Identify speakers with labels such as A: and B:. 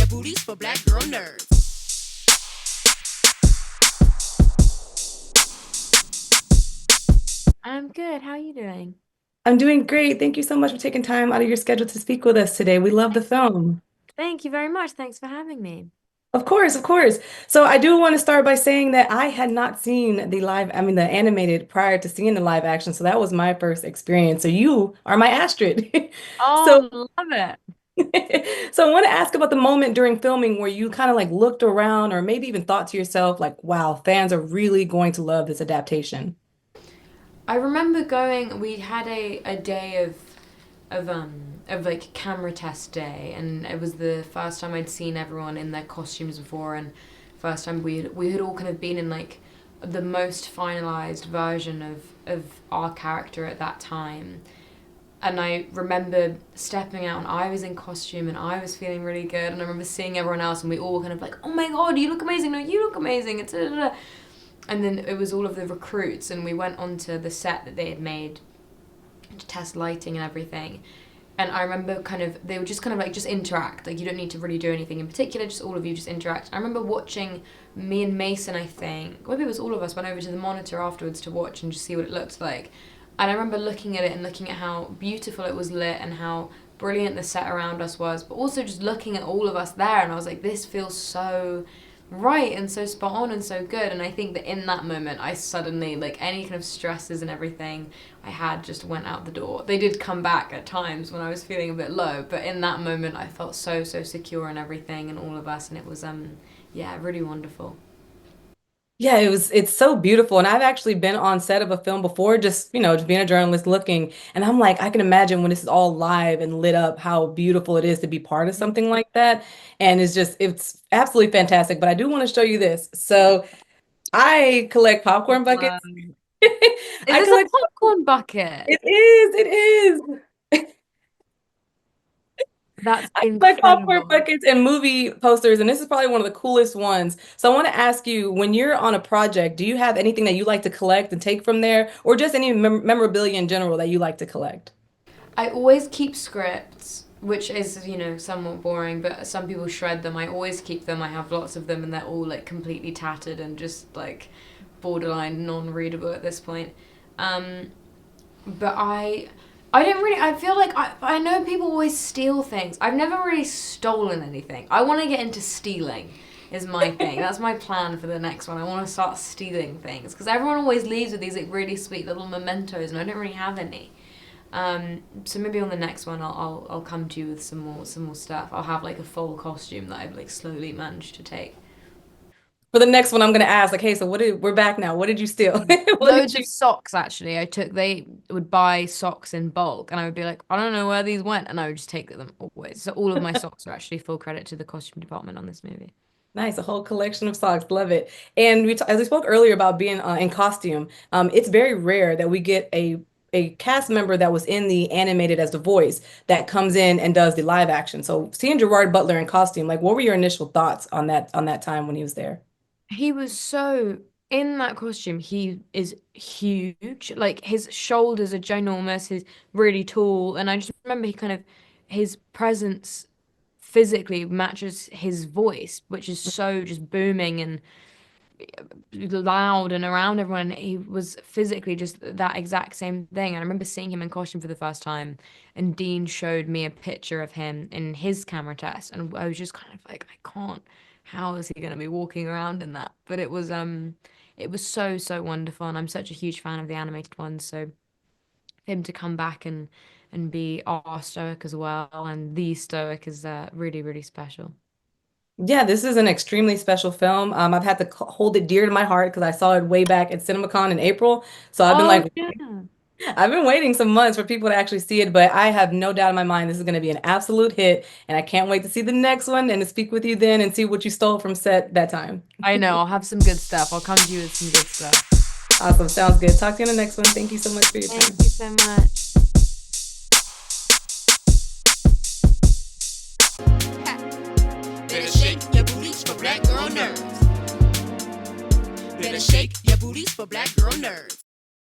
A: booties for black girl nerds.
B: I'm good. How are you doing?
C: I'm doing great. Thank you so much for taking time out of your schedule to speak with us today. We love the film.
B: Thank you very much. Thanks for having me.
C: Of course, of course. So I do want to start by saying that I had not seen the animated prior to seeing the live action. So that was my first experience. So you are my Astrid. So,
B: Oh, love it.
C: so I want to ask about the moment during filming where you kind of like looked around or maybe even thought to yourself, like, wow, fans are really going to love this adaptation.
B: I remember we had a day of like camera test day, and it was the first time I'd seen everyone in their costumes before, and first time we had all kind of been in like the most finalized version of our character at that time. And I remember stepping out and I was in costume and I was feeling really good, and I remember seeing everyone else and we all kind of like, oh my god, you look amazing, no, you look amazing, it's da, da, da. And then it was all of the recruits, and we went onto the set that they had made to test lighting and everything. And I remember they would just kind of like just interact, like you don't need to really do anything in particular, just all of you just interact. I remember watching me and Mason, I think maybe it was all of us, went over to the monitor afterwards to watch and just see what it looked like. And I remember looking at it and looking at how beautiful it was lit and how brilliant the set around us was, but also just looking at all of us there, and I was like, this feels so right and so spot on and so good. And I think that in that moment I suddenly, like, any kind of stresses and everything I had just went out the door. They did come back at times when I was feeling a bit low, but in that moment I felt so secure in everything and all of us, and it was yeah, really wonderful.
C: Yeah, it's so beautiful. And I've actually been on set of a film before, just being a journalist looking. And I'm like, I can imagine when this is all live and lit up, how beautiful it is to be part of something like that. And it's absolutely fantastic. But I do want to show you this. So I collect popcorn
B: Wow.
C: buckets.
B: Is
C: I
B: this a
C: collect,
B: popcorn bucket?
C: it is.
B: That's
C: I collect popcorn
B: incredible.
C: buckets and movie posters, and this is probably one of the coolest ones. So I want to ask you, when you're on a project, do you have anything that you like to collect and take from there, or just any memorabilia in general that you like to collect?
B: I always keep scripts, which is, somewhat boring, but some people shred them. I always keep them. I have lots of them, and they're all like completely tattered and just like borderline non-readable at this point. Um, but I don't really. I feel like I know people always steal things. I've never really stolen anything. I want to get into stealing. Is my thing. That's my plan for the next one. I want to start stealing things because everyone always leaves with these like really sweet little mementos, and I don't really have any. So maybe on the next one, I'll come to you with some more stuff. I'll have like a full costume that I've like slowly managed to take.
C: For the next one, I'm gonna ask, like, hey, so we're back now. What did you steal? What did
B: Loads
C: you?
B: of socks actually. They would buy socks in bulk, and I would be like, I don't know where these went, and I would just take them always. So all of my socks are actually full credit to the costume department on this movie.
C: Nice, a whole collection of socks. Love it. And as we spoke earlier about being in costume, it's very rare that we get a cast member that was in the animated as the voice that comes in and does the live action. So seeing Gerard Butler in costume, like, what were your initial thoughts on that time when he was there?
B: He was so in that costume. He is huge. Like his shoulders are ginormous. He's really tall, and I just remember his presence physically matches his voice, which is so just booming and loud and around everyone. He was physically just that exact same thing. I remember seeing him in costume for the first time, and Dean showed me a picture of him in his camera test, and I was just kind of like, I can't. How is he going to be walking around in that? But it was so wonderful, and I'm such a huge fan of the animated ones. So him to come back and be our Stoic as well, and the Stoic is really special.
C: Yeah, this is an extremely special film. I've had to hold it dear to my heart because I saw it way back at CinemaCon in April. So
B: Oh yeah.
C: I've been waiting some months for people to actually see it, but I have no doubt in my mind this is going to be an absolute hit, and I can't wait to see the next one and to speak with you then and see what you stole from set that time.
B: I know. I'll have some good stuff. I'll come to you with some good stuff.
C: Awesome, sounds good. Talk to you in the next one. Thank you so much for your
B: Thank
C: time.
B: you so much.
A: Better shake your booties for black girl nerds. Better shake your booties for black girl nerds.